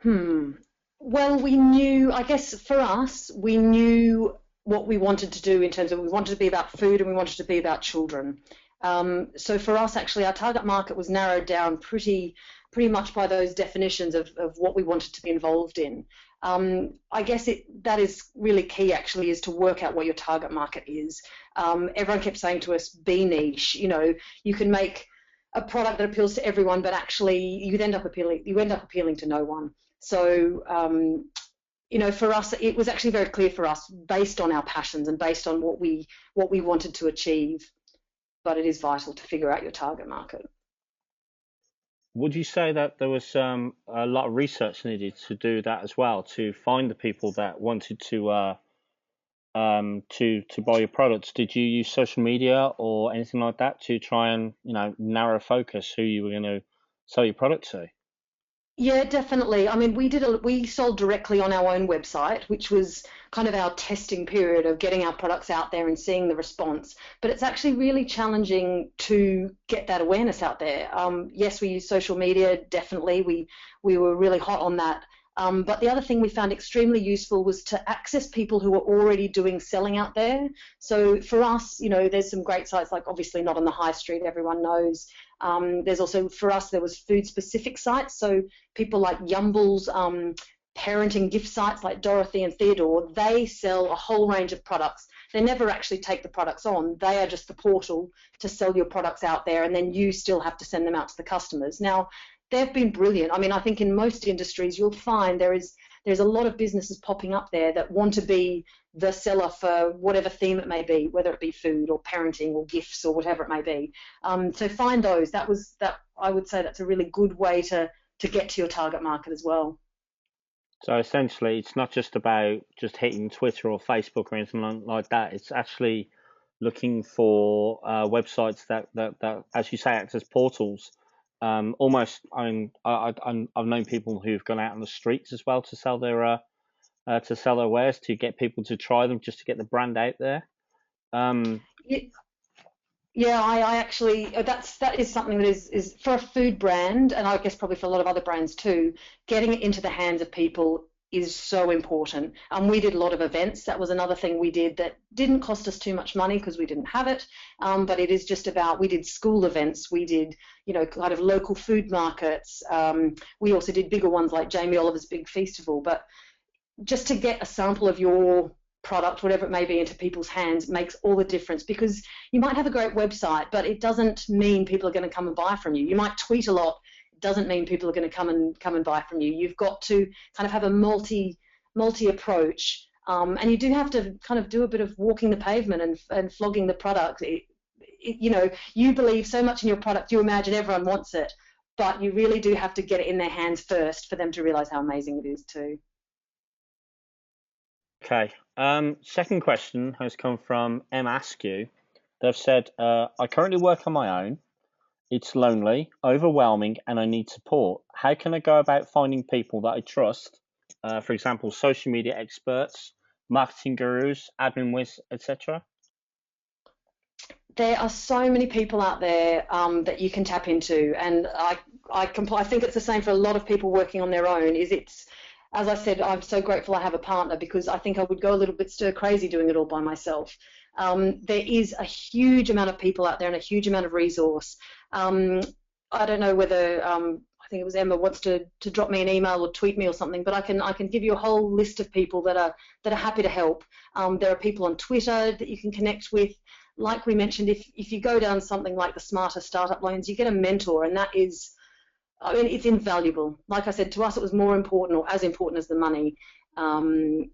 Well, we knew, I guess for us, we knew what we wanted to do in terms of we wanted to be about food and we wanted to be about children. So for us, actually, our target market was narrowed down pretty much by those definitions of what we wanted to be involved in. I guess that is really key, actually, is to work out what your target market is. Everyone kept saying to us, be niche. You know, you can make a product that appeals to everyone, but actually you end up appealing to no one. So you know, for us, it was actually very clear for us, based on our passions and based on what we wanted to achieve. But it is vital to figure out your target market. Would you say that there was a lot of research needed to do that as well, to find the people that wanted to buy your products? Did you use social media or anything like that to try and, you know, narrow focus who you were going to sell your product to? Yeah, definitely. I mean, we sold directly on our own website, which was kind of our testing period of getting our products out there and seeing the response. But it's actually really challenging to get that awareness out there. Yes, we use social media, definitely. We were really hot on that. But the other thing we found extremely useful was to access people who are already doing selling out there. So for us, you know, there's some great sites, like obviously not on the high street, everyone knows. There's also, for us, there was food-specific sites. So people like Yumble's parenting gift sites like Dorothy and Theodore, they sell a whole range of products. They never actually take the products on. They are just the portal to sell your products out there, and then you still have to send them out to the customers. Now, they've been brilliant. I mean, I think in most industries you'll find there's a lot of businesses popping up there that want to be the seller for whatever theme it may be, whether it be food or parenting or gifts or whatever it may be. So find those. I would say that's a really good way to get to your target market as well. So essentially, it's not just about just hitting Twitter or Facebook or anything like that. It's actually looking for websites that, as you say, act as portals. Almost, I've known people who've gone out on the streets as well to sell their wares, to get people to try them, just to get the brand out there. Yeah, I actually, that is something that is for a food brand, and I guess probably for a lot of other brands too, getting it into the hands of people is so important. We did a lot of events. That was another thing we did that didn't cost us too much money because we didn't have it, but it is just about, we did school events, we did, you know, kind of local food markets. We also did bigger ones like Jamie Oliver's Big Feastival, but just to get a sample of your product, whatever it may be, into people's hands makes all the difference, because you might have a great website, but it doesn't mean people are going to come and buy from you. You might tweet a lot, it doesn't mean people are going to come and buy from you. You've got to kind of have a multi approach, and you do have to kind of do a bit of walking the pavement and flogging the product. You know, you believe so much in your product, you imagine everyone wants it, but you really do have to get it in their hands first for them to realize how amazing it is too. Okay. Second question has come from M. Askew. They've said, I currently work on my own. It's lonely, overwhelming, and I need support. How can I go about finding people that I trust? For example, social media experts, marketing gurus, admin whiz, etc. There are so many people out there that you can tap into, and I think it's the same for a lot of people working on their own. As I said, I'm so grateful I have a partner, because I think I would go a little bit stir crazy doing it all by myself. There is a huge amount of people out there and a huge amount of resource. I don't know whether I think it was Emma wants to drop me an email or tweet me or something, but I can give you a whole list of people that are happy to help. There are people on Twitter that you can connect with. Like we mentioned, if you go down something like the Smarta startup loans, you get a mentor, and that is, I mean, it's invaluable. Like I said, to us it was more important, or as important as the money. And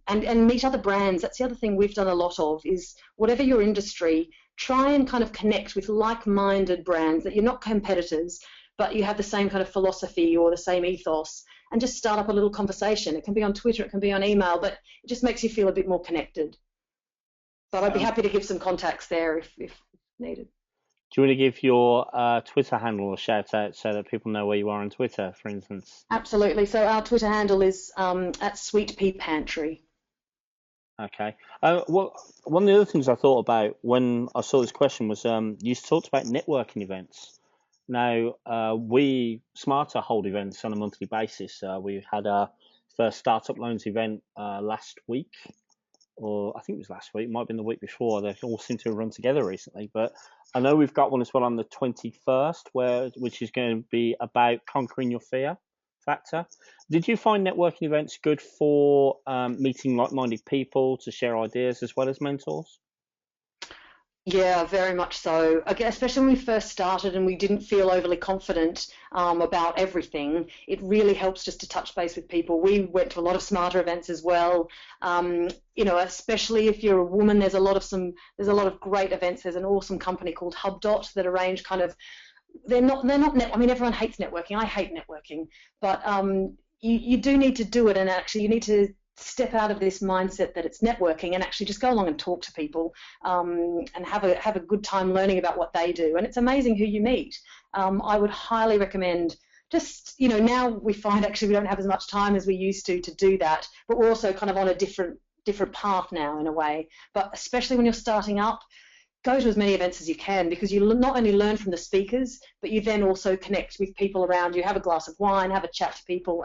meet other brands. That's the other thing we've done a lot of, is whatever your industry, try and kind of connect with like-minded brands, that you're not competitors, but you have the same kind of philosophy or the same ethos, and just start up a little conversation. It can be on Twitter, it can be on email, but it just makes you feel a bit more connected. But I'd be happy to give some contacts there if needed. Do you want to give your Twitter handle a shout out so that people know where you are on Twitter, for instance? Absolutely. So our Twitter handle is at Sweetpea Pantry. Okay. Well, one of the other things I thought about when I saw this question was you talked about networking events. Now, we Smarta hold events on a monthly basis. We had our first Startup Loans event last week, or I think it was last week, might have been the week before. They all seem to have run together recently. But I know we've got one as well on the 21st, which is going to be about conquering your fear factor. Did you find networking events good for meeting like-minded people to share ideas as well as mentors? Yeah, very much so. Again, especially when we first started and we didn't feel overly confident about everything, it really helps just to touch base with people. We went to a lot of Smarta events as well. Especially if you're a woman, there's a lot of great events. There's an awesome company called HubDot that arrange kind of. They're not. I mean, everyone hates networking. I hate networking, but you do need to do it, and actually, you need to step out of this mindset that it's networking and actually just go along and talk to people and have a good time learning about what they do. And it's amazing who you meet. I would highly recommend just, now we find actually we don't have as much time as we used to do that, but we're also kind of on a different path now in a way. But especially when you're starting up, go to as many events as you can, because you not only learn from the speakers, but you then also connect with people around you, have a glass of wine, have a chat to people.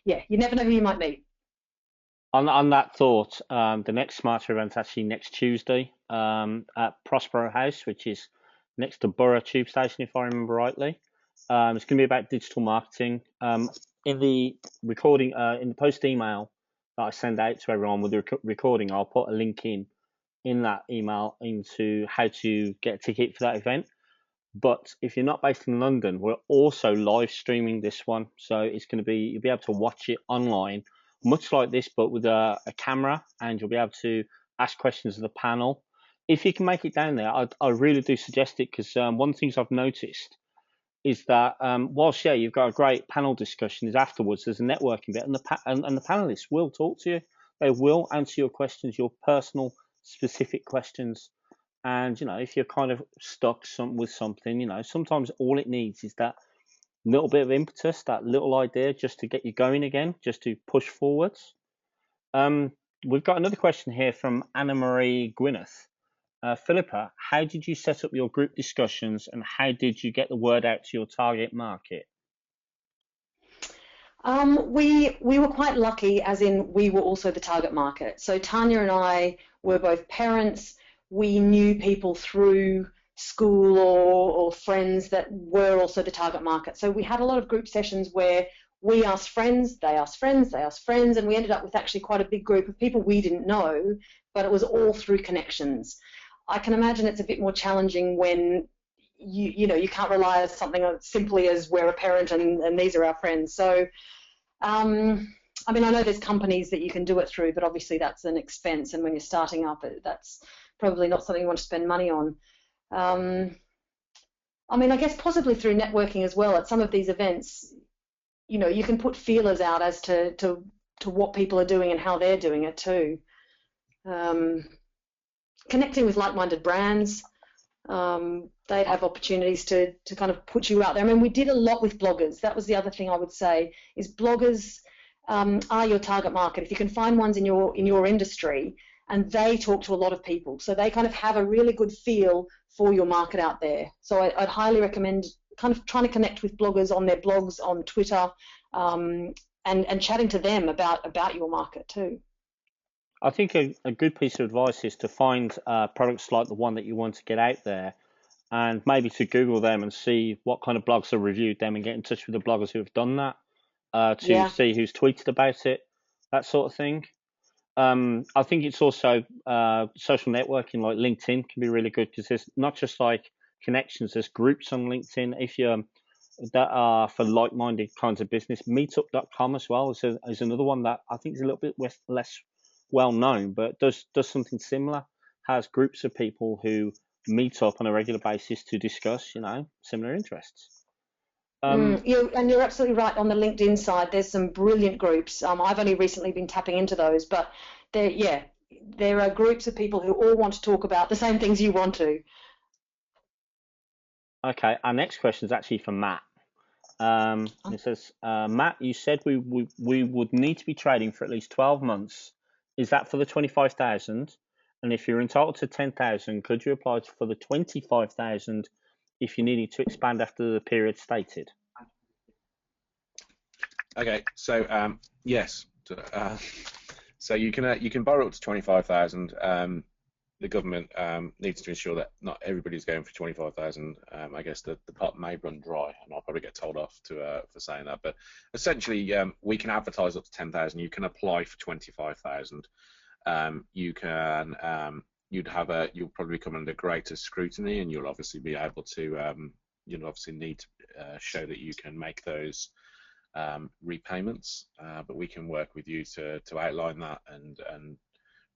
You never know who you might meet. On that thought, the next Smarter event's actually next Tuesday at Prospero House, which is next to Borough Tube Station, if I remember rightly. It's going to be about digital marketing. In the recording, in the post email that I send out to everyone with the recording, I'll put a link in that email into how to get a ticket for that event. But if you're not based in London, we're also live streaming this one, so it's going to be, you'll be able to watch it online, much like this, but with a camera, and you'll be able to ask questions of the panel. If you can make it down there, I really do suggest it, because one of the things I've noticed is that whilst you've got a great panel discussion, is afterwards there's a networking bit, and the panelists will talk to you. They will answer your questions, your personal specific questions. And if you're kind of stuck with something, sometimes all it needs is that little bit of impetus, that little idea, just to get you going again, just to push forwards. We've got another question here from Anna Marie Gwyneth. Philippa, how did you set up your group discussions, and how did you get the word out to your target market? We were quite lucky, as in we were also the target market. So Tanya and I were both parents. We knew people through school or friends that were also the target market. So we had a lot of group sessions where we asked friends, they asked friends, they asked friends, and we ended up with actually quite a big group of people we didn't know, but it was all through connections. I can imagine it's a bit more challenging when you can't rely on something as simply as we're a parent and these are our friends. So I know there's companies that you can do it through, but obviously that's an expense, and when you're starting up, that's probably not something you want to spend money on. I guess possibly through networking as well. At some of these events, you can put feelers out as to what people are doing and how they're doing it too. Connecting with like-minded brands, they'd have opportunities to kind of put you out there. We did a lot with bloggers. That was the other thing I would say, is bloggers are your target market. If you can find ones in your industry, and they talk to a lot of people, so they kind of have a really good feel for your market out there. So I'd highly recommend kind of trying to connect with bloggers on their blogs, on Twitter, and chatting to them about your market too. I think a good piece of advice is to find products like the one that you want to get out there, and maybe to Google them and see what kind of blogs have reviewed them, and get in touch with the bloggers who have done that to see who's tweeted about it, that sort of thing. I think it's also social networking like LinkedIn can be really good, because there's not just like connections, there's groups on LinkedIn if you're that are for like-minded kinds of business. Meetup.com as well is another one that I think is a little bit less well known, but does something similar. Has groups of people who meet up on a regular basis to discuss, similar interests. And you're absolutely right. On the LinkedIn side, there's some brilliant groups. I've only recently been tapping into those, but there are groups of people who all want to talk about the same things you want to. Okay, our next question is actually from Matt. It says, Matt, you said we would need to be trading for at least 12 months. Is that for the 25,000? And if you're entitled to 10,000, could you apply for the 25,000 if you needed to expand after the period stated? Okay, so yes, so you can borrow up to 25,000. The government needs to ensure that not everybody's going for 25,000. I guess the pot may run dry, and I'll probably get told off for saying that. But essentially, we can advertise up to 10,000. You can apply for 25,000. You can you'll probably come under greater scrutiny, and you'll obviously be able to you'll obviously need to show that you can make those repayments. But we can work with you to outline that and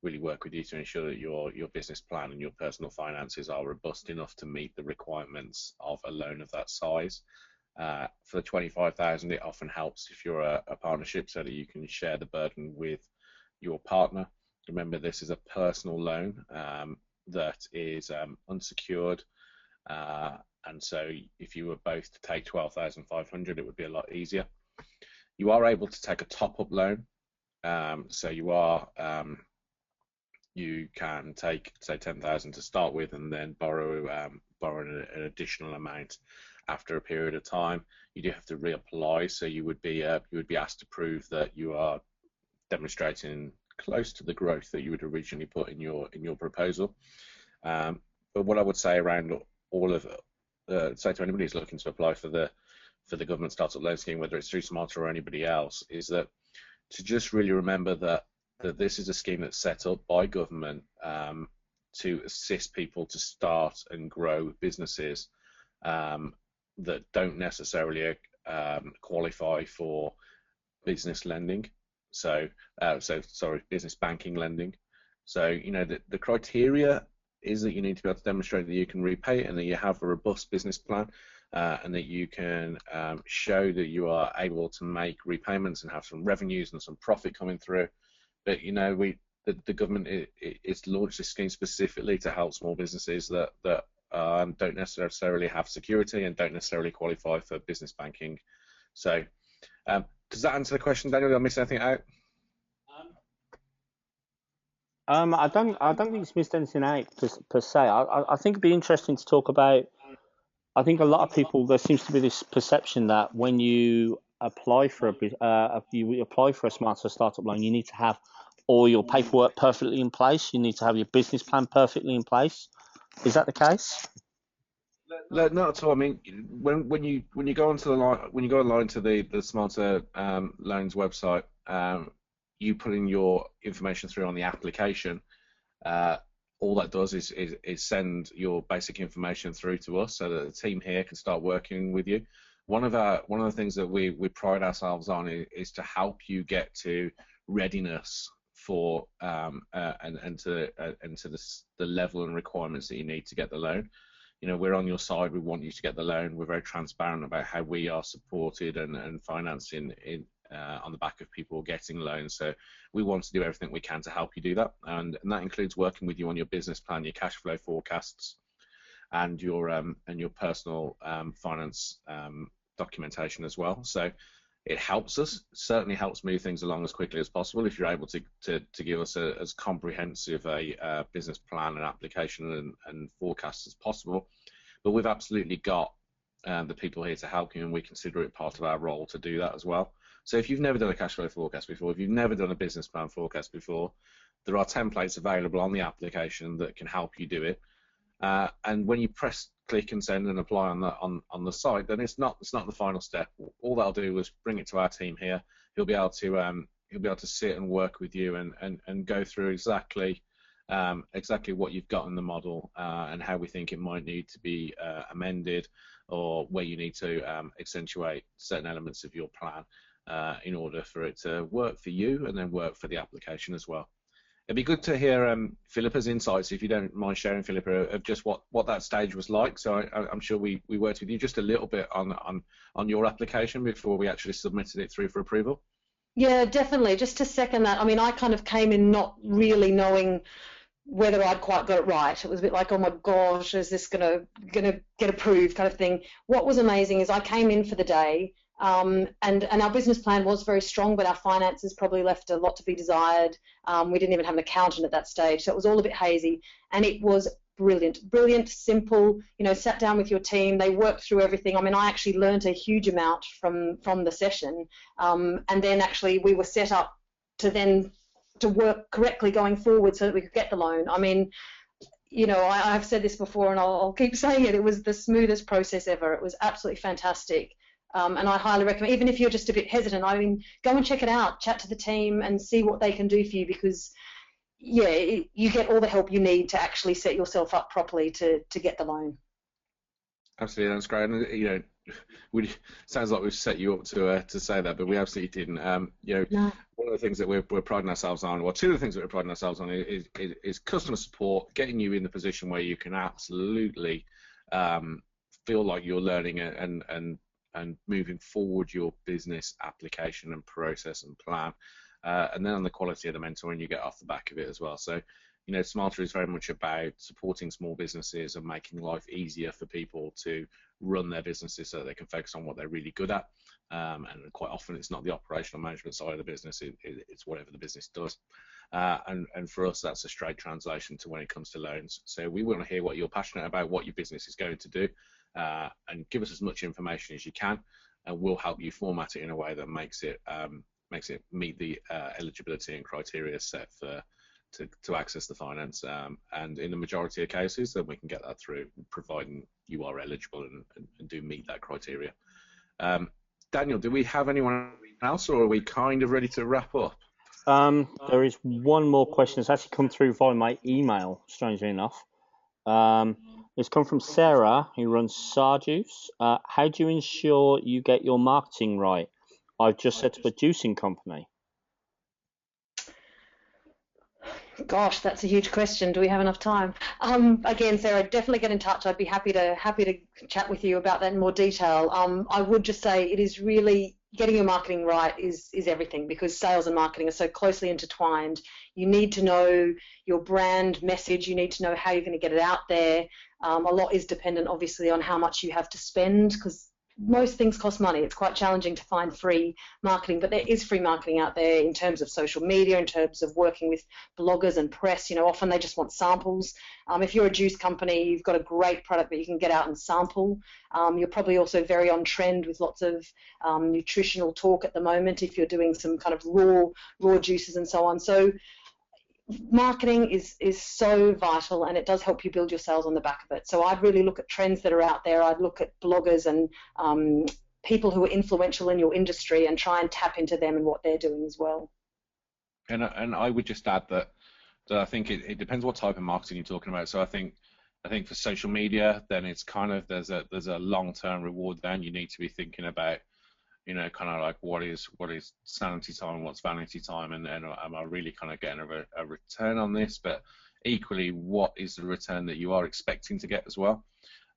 really work with you to ensure that your business plan and your personal finances are robust enough to meet the requirements of a loan of that size. For the 25,000, it often helps if you're a partnership, so that you can share the burden with your partner. Remember, this is a personal loan that is unsecured, and so if you were both to take 12,500, it would be a lot easier. You are able to take a top-up loan, so you can take, say, 10,000 to start with, and then borrow an additional amount after a period of time. You do have to reapply, so you would be asked to prove that you are demonstrating close to the growth that you would originally put in your proposal. But what I would say around all of say to anybody who's looking to apply for the government startup loan scheme, whether it's through Smarta or anybody else, is that to just really remember that this is a scheme that's set up by government to assist people to start and grow businesses that don't necessarily qualify for business lending. Business banking lending. So, the criteria is that you need to be able to demonstrate that you can repay it and that you have a robust business plan, and that you can show that you are able to make repayments and have some revenues and some profit coming through. But the government it's launched this scheme specifically to help small businesses that don't necessarily have security and don't necessarily qualify for business banking. So, does that answer the question, Daniel? Did I miss anything out? I don't think it's missed anything out per se. I think it'd be interesting to talk about. I think a lot of people, there seems to be this perception that when you apply for a Smarta startup loan, you need to have all your paperwork perfectly in place. You need to have your business plan perfectly in place. Is that the case? No, not at all. I mean, when you go onto the online to the Smarta loans website, you put in your information through on the application. All that does is send your basic information through to us, so that the team here can start working with you. One of the things that we pride ourselves on is to help you get to readiness for and to the level and requirements that you need to get the loan. We're on your side. We want you to get the loan. We're very transparent about how we are supported and financing on the back of people getting loans. So we want to do everything we can to help you do that, and that includes working with you on your business plan, your cash flow forecasts, and your personal finance documentation as well. So it helps us, certainly helps move things along as quickly as possible if you're able to give us as comprehensive a business plan and application and forecast as possible. But we've absolutely got the people here to help you, and we consider it part of our role to do that as well. So if you've never done a cash flow forecast before, if you've never done a business plan forecast before, there are templates available on the application that can help you do it. And when you click and send and apply on the site, then it's not the final step. All that'll do is bring it to our team here. He'll be able to sit and work with you and go through exactly what you've got in the model, and how we think it might need to be amended, or where you need to accentuate certain elements of your plan in order for it to work for you and then work for the application as well. It'd be good to hear Philippa's insights, if you don't mind sharing, Philippa, of just what that stage was like. So I'm sure we worked with you just a little bit on your application before we actually submitted it through for approval. Yeah, definitely. Just to second that, I mean, I kind of came in not really knowing whether I'd quite got it right. It was a bit like, oh my gosh, is this gonna get approved, kind of thing. What was amazing is I came in for the day, and our business plan was very strong, but our finances probably left a lot to be desired. We didn't even have an accountant at that stage, so it was all a bit hazy, and it was brilliant, simple. You know, sat down with your team, they worked through everything. I mean, I actually learned a huge amount from the session, and then actually we were set up to work correctly going forward so that we could get the loan. I mean, you know, I've said this before and I'll keep saying it. It was the smoothest process ever. It was absolutely fantastic. And I highly recommend, even if you're just a bit hesitant, I mean, go and check it out, chat to the team and see what they can do for you, because, yeah, you get all the help you need to actually set yourself up properly to get the loan. Absolutely, that's great. And, you know, sounds like we've set you up to say that, but we absolutely didn't. You know, No. one of the things that we're priding ourselves on, well, two of the things that we're priding ourselves on is customer support, getting you in the position where you can absolutely feel like you're learning and moving forward your business application and process and plan, and then on the quality of the mentoring you get off the back of it as well. So, you know, Smarta is very much about supporting small businesses and making life easier for people to run their businesses so that they can focus on what they're really good at. And quite often it's not the operational management side of the business, it's whatever the business does. And for us, that's a straight translation to when it comes to loans. So we want to hear what you're passionate about, what your business is going to do, and give us as much information as you can, and we'll help you format it in a way that makes it meet the eligibility and criteria set for to access the finance, and in the majority of cases then we can get that through, providing you are eligible and do meet that criteria. Daniel, do we have anyone else, or are we kind of ready to wrap up? There is one more question that's actually come through via my email, strangely enough. It's come from Sarah, who runs Sarjuice. How do you ensure you get your marketing right? I've just set up a juicing company. Gosh, that's a huge question. Do we have enough time? Again, Sarah, definitely get in touch. I'd be happy to chat with you about that in more detail. I would just say it is really getting your marketing right is everything, because sales and marketing are so closely intertwined. You need to know your brand message. You need to know how you're going to get it out there. A lot is dependent, obviously, on how much you have to spend, because most things cost money. It's quite challenging to find free marketing, but there is free marketing out there in terms of social media, in terms of working with bloggers and press. You know, often they just want samples. If you're a juice company, you've got a great product that you can get out and sample. You're probably also very on trend with lots of nutritional talk at the moment if you're doing some kind of raw juices and so on. So marketing is so vital, and it does help you build your sales on the back of it. So I'd really look at trends that are out there. I'd look at bloggers and people who are influential in your industry and try and tap into them and what they're doing as well. And I would just add that I think it depends what type of marketing you're talking about. So I think for social media, then it's kind of there's a long-term reward then. You need to be thinking about, you know, kind of like what is sanity time, what's vanity time, and am I really kind of getting a return on this? But equally, what is the return that you are expecting to get as well?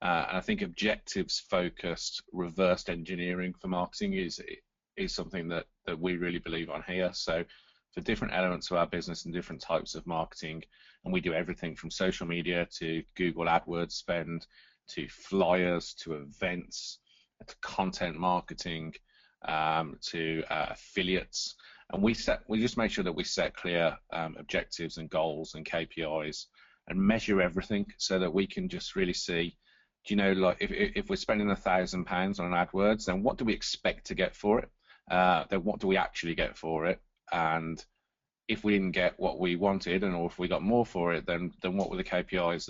And I think objectives-focused reversed engineering for marketing is something that we really believe on here. So for different elements of our business and different types of marketing, and we do everything from social media to Google AdWords spend to flyers to events to content marketing, to affiliates, and we just make sure that we set clear objectives and goals and KPIs and measure everything so that we can just really see, you know, like if we're spending £1,000 on AdWords, then what do we expect to get for it? Then what do we actually get for it? And if we didn't get what we wanted, or if we got more for it, then what were the KPIs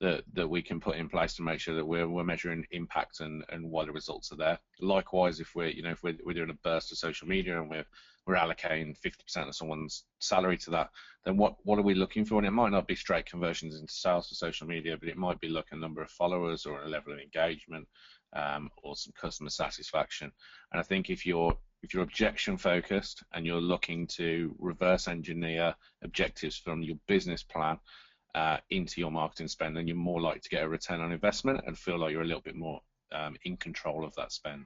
that we can put in place to make sure that we're measuring impact and why the results are there. Likewise, if we're doing a burst of social media and we're allocating 50% of someone's salary to that, then what are we looking for? And it might not be straight conversions into sales for social media, but it might be like a number of followers or a level of engagement, or some customer satisfaction. And I think if you're if you're objection focused and you're looking to reverse engineer objectives from your business plan into your marketing spend, then you're more likely to get a return on investment and feel like you're a little bit more in control of that spend.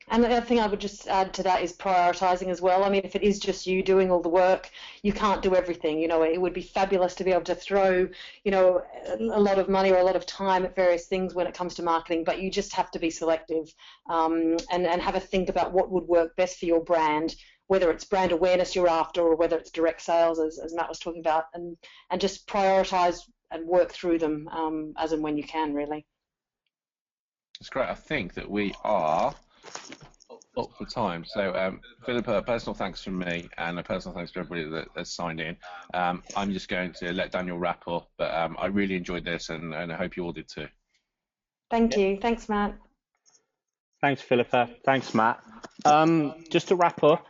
And the other thing I would just add to that is prioritizing as well. I mean, if it is just you doing all the work, you can't do everything. You know, it would be fabulous to be able to throw, you know, a lot of money or a lot of time at various things when it comes to marketing, but you just have to be selective and have a think about what would work best for your brand, whether it's brand awareness you're after or whether it's direct sales, as Matt was talking about, and just prioritize and work through them as and when you can, really. That's great. I think that we are up for time. So, Philippa, a personal thanks from me and a personal thanks to everybody that's signed in. I'm just going to let Daniel wrap up, but I really enjoyed this and I hope you all did too. Thank you. Thanks, Matt. Thanks, Philippa. Thanks, Matt. Just to wrap up,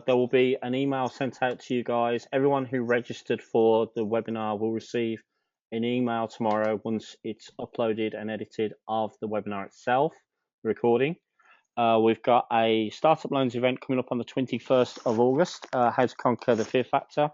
there will be an email sent out to you guys. Everyone who registered for the webinar will receive an email tomorrow once it's uploaded and edited of the webinar itself, the recording. We've got a Startup Loans event coming up on the 21st of August, How to Conquer the Fear Factor.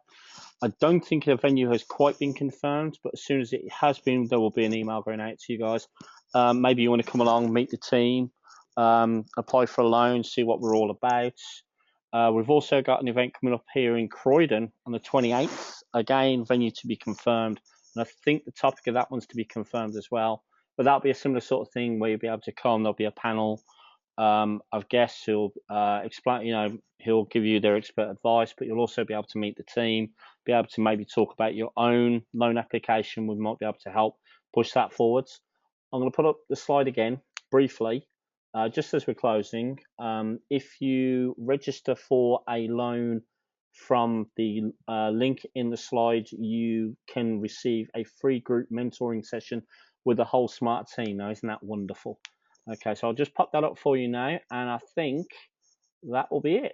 I don't think the venue has quite been confirmed, but as soon as it has been, there will be an email going out to you guys. Maybe you want to come along, meet the team, apply for a loan, see what we're all about. We've also got an event coming up here in Croydon on the 28th. Again, venue to be confirmed. And I think the topic of that one's to be confirmed as well. But that'll be a similar sort of thing where you'll be able to come. There'll be a panel of guests who'll explain, you know, he'll give you their expert advice, but you'll also be able to meet the team, be able to maybe talk about your own loan application. We might be able to help push that forwards. I'm going to put up the slide again briefly, just as we're closing. If you register for a loan from the link in the slide, you can receive a free group mentoring session with the whole Smarta team. Now, isn't that wonderful? Okay, so I'll just pop that up for you now, and I think that will be it.